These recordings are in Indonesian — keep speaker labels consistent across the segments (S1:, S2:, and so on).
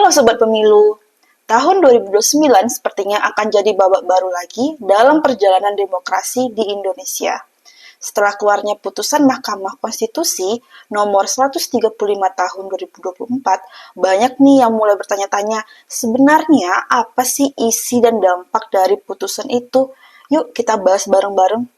S1: Halo Sobat Pemilu, tahun 2029 sepertinya akan jadi babak baru lagi dalam perjalanan demokrasi di Indonesia. Setelah keluarnya putusan Mahkamah Konstitusi nomor 135 tahun 2024, banyak nih yang mulai bertanya-tanya, sebenarnya apa sih isi dan dampak dari putusan itu? Yuk kita bahas bareng-bareng.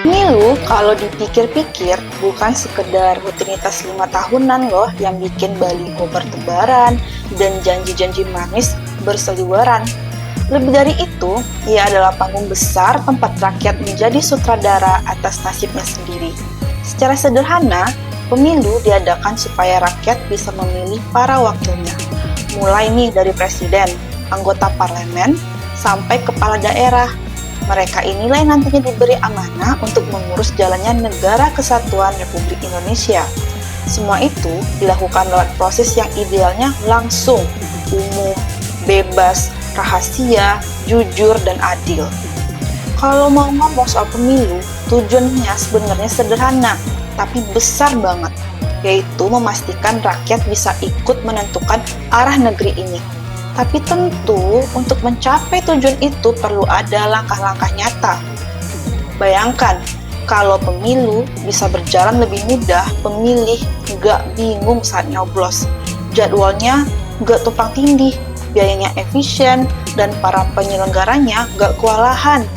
S1: Pemilu kalau dipikir-pikir bukan sekedar rutinitas 5 tahunan loh yang bikin baliho bertebaran dan janji-janji manis berseliweran. Lebih dari itu, ia adalah panggung besar tempat rakyat menjadi sutradara atas nasibnya sendiri. Secara sederhana, pemilu diadakan supaya rakyat bisa memilih para wakilnya. Mulai nih dari presiden, anggota parlemen, sampai kepala daerah. Mereka inilah yang nantinya diberi amanah untuk mengurus jalannya Negara Kesatuan Republik Indonesia. Semua itu dilakukan lewat proses yang idealnya langsung, umum, bebas, rahasia, jujur, dan adil. Kalau mau ngomong soal pemilu, tujuannya sebenarnya sederhana, tapi besar banget, yaitu memastikan rakyat bisa ikut menentukan arah negeri ini. Tapi tentu untuk mencapai tujuan itu perlu ada langkah-langkah nyata. Bayangkan, kalau pemilu bisa berjalan lebih mudah, pemilih nggak bingung saat nyoblos. Jadwalnya nggak tumpang tindih, biayanya efisien, dan para penyelenggaranya nggak kewalahan.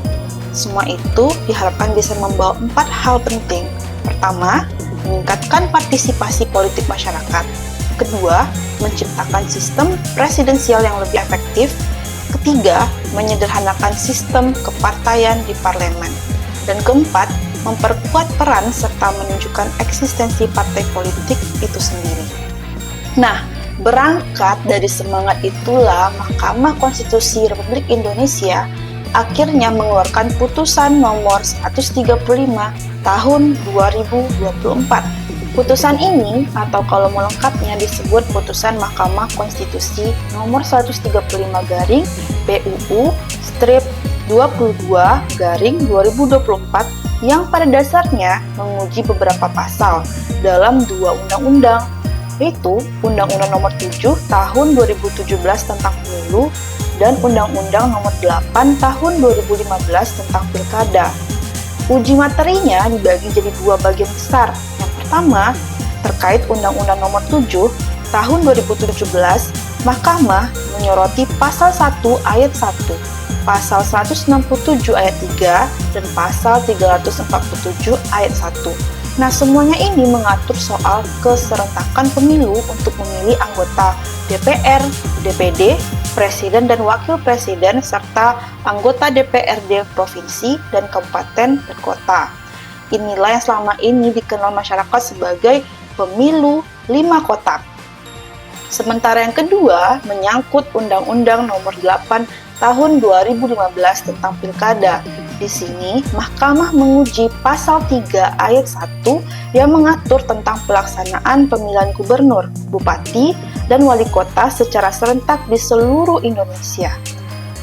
S1: Semua itu diharapkan bisa membawa 4 hal penting. Pertama, meningkatkan partisipasi politik masyarakat. Kedua, menciptakan sistem presidensial yang lebih efektif. Ketiga, menyederhanakan sistem kepartaian di parlemen. Dan keempat, memperkuat peran serta menunjukkan eksistensi partai politik itu sendiri. Nah, berangkat dari semangat itulah Mahkamah Konstitusi Republik Indonesia akhirnya mengeluarkan putusan nomor 135 tahun 2024. Putusan ini, atau kalau mau lengkapnya disebut Putusan Mahkamah Konstitusi nomor 135 garing PUU strip 22 garing 2024 yang pada dasarnya menguji beberapa pasal dalam 2 undang-undang, yaitu Undang-Undang nomor 7 tahun 2017 tentang pemilu dan Undang-Undang nomor 8 tahun 2015 tentang pilkada. Uji materinya dibagi jadi 2 bagian besar. Pertama, terkait Undang-Undang Nomor 7 Tahun 2017, Mahkamah menyoroti Pasal 1 Ayat 1, Pasal 167 Ayat 3, dan Pasal 347 Ayat 1. Nah, semuanya ini mengatur soal keserentakan pemilu untuk memilih anggota DPR, DPD, Presiden dan Wakil Presiden, serta anggota DPRD Provinsi dan Kabupaten dan Kota. Inilah yang selama ini dikenal masyarakat sebagai pemilu 5 kotak. Sementara yang kedua menyangkut Undang-Undang Nomor 8 Tahun 2015 tentang Pilkada. Di sini, Mahkamah menguji Pasal 3 Ayat 1 yang mengatur tentang pelaksanaan pemilihan gubernur, bupati, dan wali kota secara serentak di seluruh Indonesia.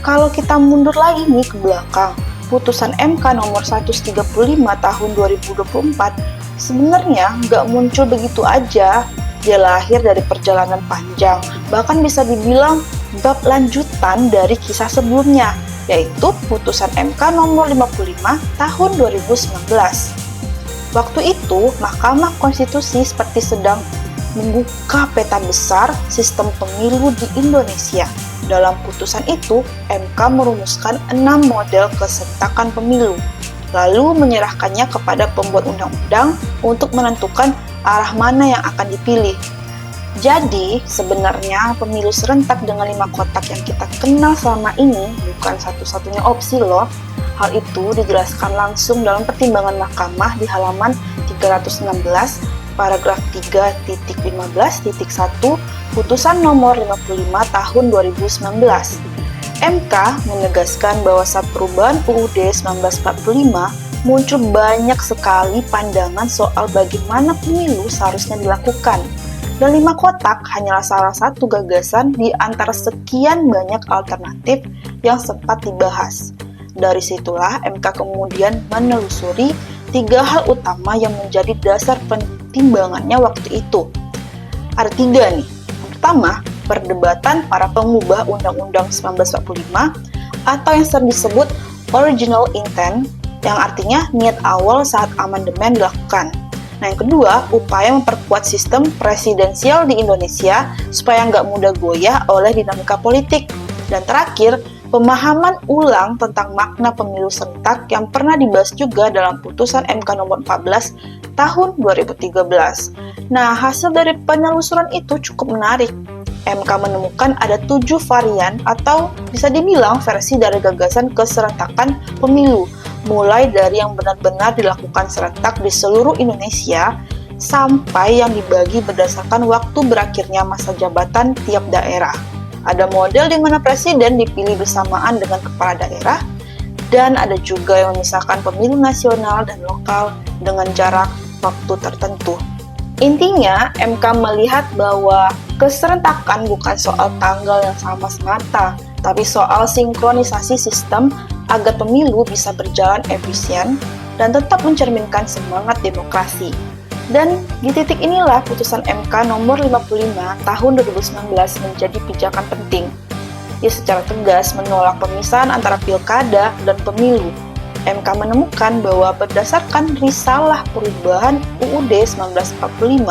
S1: Kalau kita mundur lagi nih ke belakang, Putusan MK nomor 135 tahun 2024 sebenarnya nggak muncul begitu aja. Dia lahir dari perjalanan panjang, bahkan bisa dibilang bab lanjutan dari kisah sebelumnya, yaitu Putusan MK nomor 55 tahun 2019. Waktu itu, Mahkamah Konstitusi seperti sedang membuka peta besar sistem pemilu di Indonesia. Dalam putusan itu, MK merumuskan 6 model keserentakan pemilu, lalu menyerahkannya kepada pembuat undang-undang untuk menentukan arah mana yang akan dipilih. Jadi, sebenarnya pemilu serentak dengan 5 kotak yang kita kenal selama ini bukan satu-satunya opsi loh. Hal itu dijelaskan langsung dalam pertimbangan Mahkamah di halaman 316, paragraf 3.15.1, Putusan nomor 55 tahun 2019. MK menegaskan bahwa saat perubahan UUD 1945 muncul banyak sekali pandangan soal bagaimana pemilu seharusnya dilakukan. Dan 5 kotak hanyalah salah satu gagasan di antara sekian banyak alternatif yang sempat dibahas. Dari situlah MK kemudian menelusuri 3 hal utama yang menjadi dasar pertimbangannya waktu itu. Ada 3 nih. Pertama, perdebatan para pengubah Undang-Undang 1945 atau yang sering disebut original intent, yang artinya niat awal saat amandemen dilakukan. Nah, yang kedua, upaya memperkuat sistem presidensial di Indonesia supaya nggak mudah goyah oleh dinamika politik. Dan terakhir, pemahaman ulang tentang makna pemilu serentak yang pernah dibahas juga dalam putusan MK nomor 14 tahun 2013. Nah, hasil dari penelusuran itu cukup menarik. MK menemukan ada 7 varian atau bisa dibilang versi dari gagasan keserentakan pemilu, mulai dari yang benar-benar dilakukan serentak di seluruh Indonesia sampai yang dibagi berdasarkan waktu berakhirnya masa jabatan tiap daerah. Ada model di mana presiden dipilih bersamaan dengan kepala daerah, dan ada juga yang memisahkan pemilu nasional dan lokal dengan jarak waktu tertentu. Intinya, MK melihat bahwa keserentakan bukan soal tanggal yang sama semata, tapi soal sinkronisasi sistem agar pemilu bisa berjalan efisien dan tetap mencerminkan semangat demokrasi. Dan di titik inilah putusan MK nomor 55 tahun 2019 menjadi pijakan penting. Ia secara tegas menolak pemisahan antara pilkada dan pemilu. MK menemukan bahwa berdasarkan risalah perubahan UUD 1945,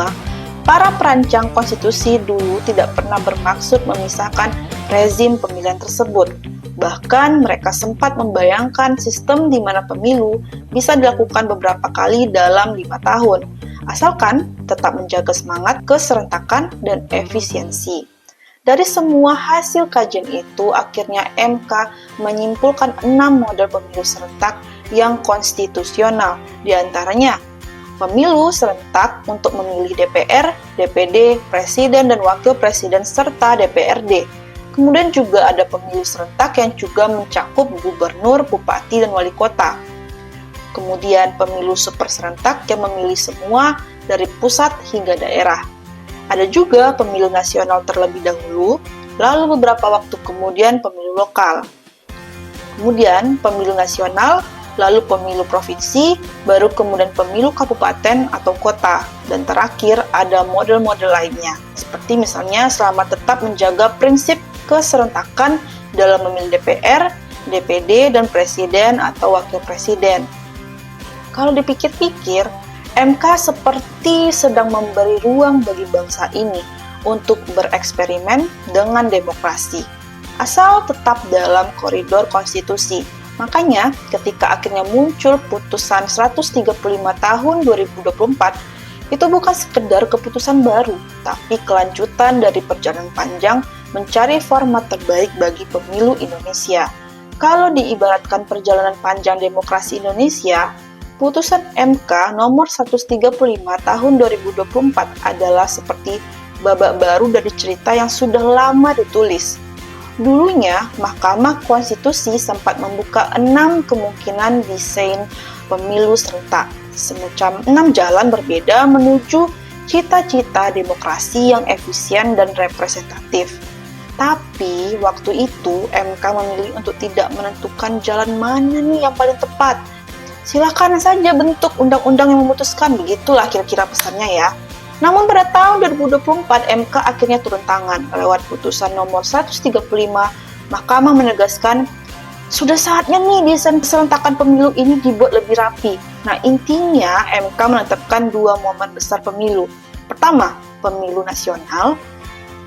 S1: para perancang konstitusi dulu tidak pernah bermaksud memisahkan rezim pemilihan tersebut. Bahkan mereka sempat membayangkan sistem di mana pemilu bisa dilakukan beberapa kali dalam 5 tahun, asalkan tetap menjaga semangat keserentakan dan efisiensi. Dari semua hasil kajian itu, akhirnya MK menyimpulkan 6 model pemilu serentak yang konstitusional, diantaranya pemilu serentak untuk memilih DPR, DPD, Presiden dan Wakil Presiden serta DPRD. Kemudian juga ada pemilu serentak yang juga mencakup gubernur, bupati, dan wali kota. Kemudian pemilu super serentak yang memilih semua dari pusat hingga daerah. Ada juga pemilu nasional terlebih dahulu, lalu beberapa waktu kemudian pemilu lokal. Kemudian pemilu nasional, lalu pemilu provinsi, baru kemudian pemilu kabupaten atau kota. Dan terakhir ada model-model lainnya, seperti misalnya selama tetap menjaga prinsip keserentakan dalam memilih DPR, DPD, dan presiden atau wakil presiden. Kalau dipikir-pikir, MK seperti sedang memberi ruang bagi bangsa ini untuk bereksperimen dengan demokrasi, asal tetap dalam koridor konstitusi. Makanya, ketika akhirnya muncul putusan 135 tahun 2024, itu bukan sekedar keputusan baru, tapi kelanjutan dari perjalanan panjang mencari format terbaik bagi pemilu Indonesia. Kalau diibaratkan perjalanan panjang demokrasi Indonesia, putusan MK nomor 135 tahun 2024 adalah seperti babak baru dari cerita yang sudah lama ditulis. Dulunya, Mahkamah Konstitusi sempat membuka 6 kemungkinan desain pemilu serentak, semacam 6 jalan berbeda menuju cita-cita demokrasi yang efisien dan representatif. Tapi, waktu itu MK memilih untuk tidak menentukan jalan mana nih yang paling tepat. Silakan saja bentuk undang-undang yang memutuskan, begitulah kira-kira pesannya ya. Namun pada tahun 2024, MK akhirnya turun tangan. Lewat putusan nomor 135, Mahkamah menegaskan, sudah saatnya nih desain keserentakan pemilu ini dibuat lebih rapi. Nah, intinya MK menetapkan 2 momen besar pemilu. Pertama, pemilu nasional,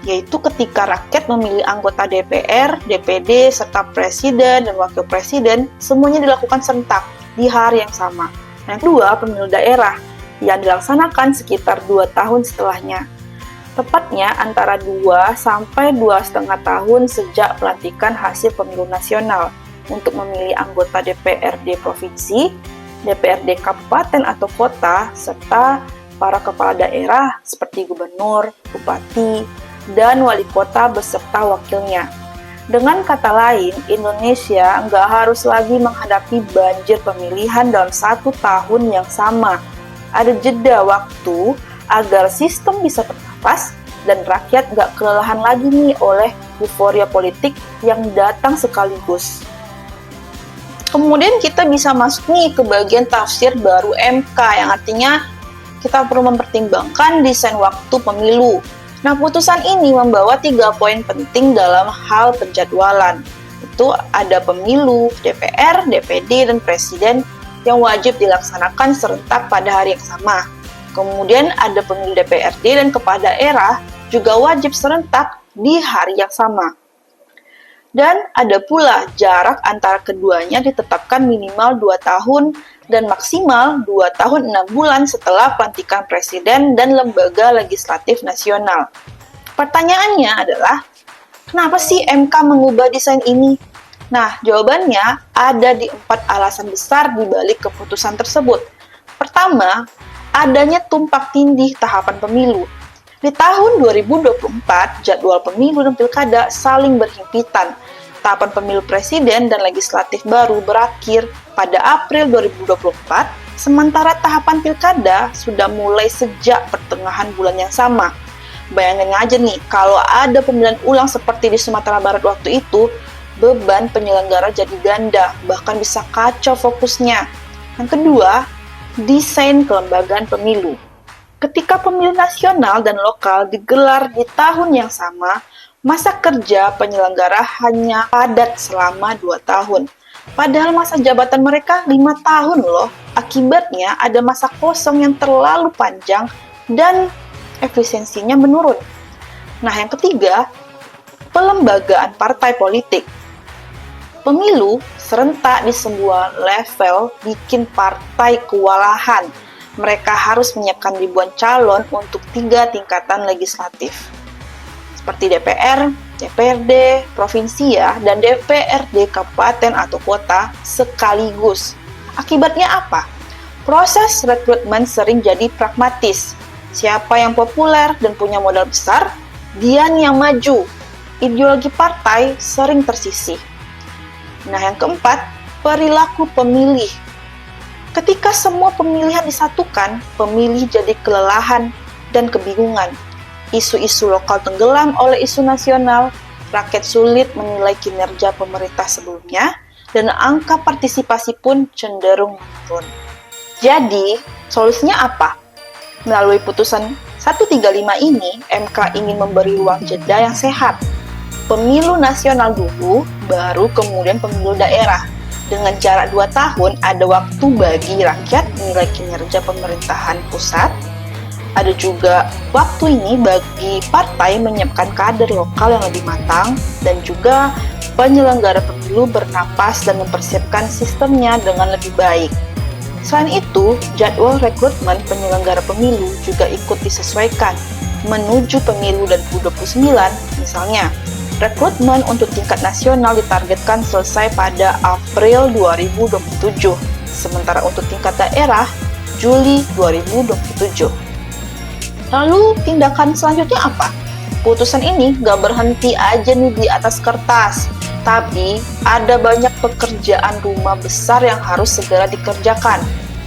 S1: yaitu ketika rakyat memilih anggota DPR, DPD, serta presiden dan wakil presiden, semuanya dilakukan serentak di hari yang sama. Yang kedua, pemilu daerah yang dilaksanakan sekitar 2 tahun setelahnya. Tepatnya antara 2 sampai 2,5 tahun sejak pelantikan hasil pemilu nasional untuk memilih anggota DPRD provinsi, DPRD kabupaten atau kota, serta para kepala daerah seperti gubernur, bupati, dan wali kota beserta wakilnya. Dengan kata lain, Indonesia nggak harus lagi menghadapi banjir pemilihan dalam 1 tahun yang sama. Ada jeda waktu agar sistem bisa bernafas dan rakyat gak kelelahan lagi nih oleh euforia politik yang datang sekaligus. Kemudian kita bisa masuk nih ke bagian tafsir baru MK yang artinya kita perlu mempertimbangkan desain waktu pemilu. Nah, putusan ini membawa 3 poin penting dalam hal penjadwalan. Itu ada pemilu, DPR, DPD, dan Presiden yang wajib dilaksanakan serentak pada hari yang sama. Kemudian ada pemilu DPRD dan kepala daerah juga wajib serentak di hari yang sama. Dan ada pula jarak antara keduanya ditetapkan minimal 2 tahun dan maksimal 2 tahun 6 bulan setelah pelantikan presiden dan lembaga legislatif nasional. Pertanyaannya adalah, kenapa sih MK mengubah desain ini? Nah, jawabannya ada di 4 alasan besar di balik keputusan tersebut. Pertama, adanya tumpak tindih tahapan pemilu. Di tahun 2024, jadwal pemilu dan pilkada saling berhimpitan. Tahapan pemilu presiden dan legislatif baru berakhir pada April 2024, sementara tahapan pilkada sudah mulai sejak pertengahan bulan yang sama. Bayangin aja nih, kalau ada pemilihan ulang seperti di Sumatera Barat waktu itu, beban penyelenggara jadi ganda, bahkan bisa kacau fokusnya. Yang kedua, desain kelembagaan pemilu. Ketika pemilu nasional dan lokal digelar di tahun yang sama, masa kerja penyelenggara hanya padat selama 2 tahun. Padahal masa jabatan mereka 5 tahun loh. Akibatnya ada masa kosong yang terlalu panjang dan efisiensinya menurun. Nah, yang ketiga, pelembagaan partai politik. Pemilu serentak di sebuah level bikin partai kewalahan. Mereka harus menyiapkan ribuan calon untuk 3 tingkatan legislatif. Seperti DPR, DPRD, provinsi ya, dan DPRD kabupaten atau kota sekaligus. Akibatnya apa? Proses rekrutmen sering jadi pragmatis. Siapa yang populer dan punya modal besar, dia yang maju. Ideologi partai sering tersisih. Nah, yang keempat, perilaku pemilih. Ketika semua pemilihan disatukan, pemilih jadi kelelahan dan kebingungan. Isu-isu lokal tenggelam oleh isu nasional, rakyat sulit menilai kinerja pemerintah sebelumnya, dan angka partisipasi pun cenderung menurun. Jadi, solusinya apa? Melalui putusan 135 ini, MK ingin memberi ruang jeda yang sehat. Pemilu nasional dulu, baru kemudian pemilu daerah. Dengan jarak 2 tahun, ada waktu bagi rakyat menilai kinerja pemerintahan pusat. Ada juga waktu ini bagi partai menyiapkan kader lokal yang lebih matang, dan juga penyelenggara pemilu bernapas dan mempersiapkan sistemnya dengan lebih baik. Selain itu, jadwal rekrutmen penyelenggara pemilu juga ikut disesuaikan menuju pemilu 2029. Misalnya, rekrutmen untuk tingkat nasional ditargetkan selesai pada April 2027, sementara untuk tingkat daerah, Juli 2027. Lalu, tindakan selanjutnya apa? Putusan ini gak berhenti aja nih di atas kertas, tapi ada banyak pekerjaan rumah besar yang harus segera dikerjakan.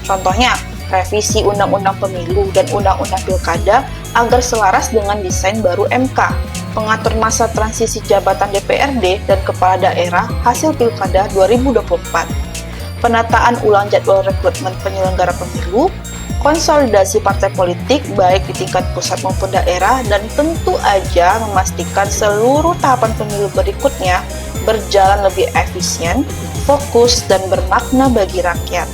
S1: Contohnya, revisi Undang-Undang Pemilu dan Undang-Undang Pilkada agar selaras dengan desain baru MK, pengatur masa transisi jabatan DPRD dan kepala daerah hasil Pilkada 2024, penataan ulang jadwal rekrutmen penyelenggara pemilu, konsolidasi partai politik baik di tingkat pusat maupun daerah, dan tentu aja memastikan seluruh tahapan pemilu berikutnya berjalan lebih efisien, fokus, dan bermakna bagi rakyat.